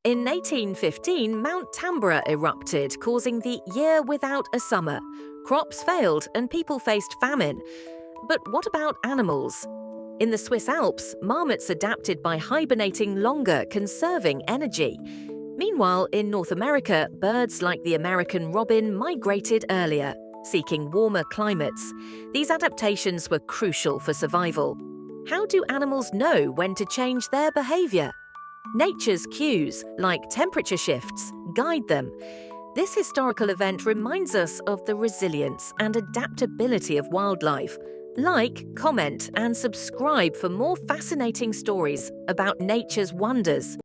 In 1815, Mount Tambora erupted, causing the year without a summer. Crops failed and people faced famine. But what about animals? In the Swiss Alps, marmots adapted by hibernating longer, conserving energy. Meanwhile, in North America, birds like the American robin migrated earlier, seeking warmer climates. These adaptations were crucial for survival. How do animals know when to change their behavior? Nature's cues, like temperature shifts, guide them. This historical event reminds us of the resilience and adaptability of wildlife. Like, comment, and subscribe for more fascinating stories about nature's wonders.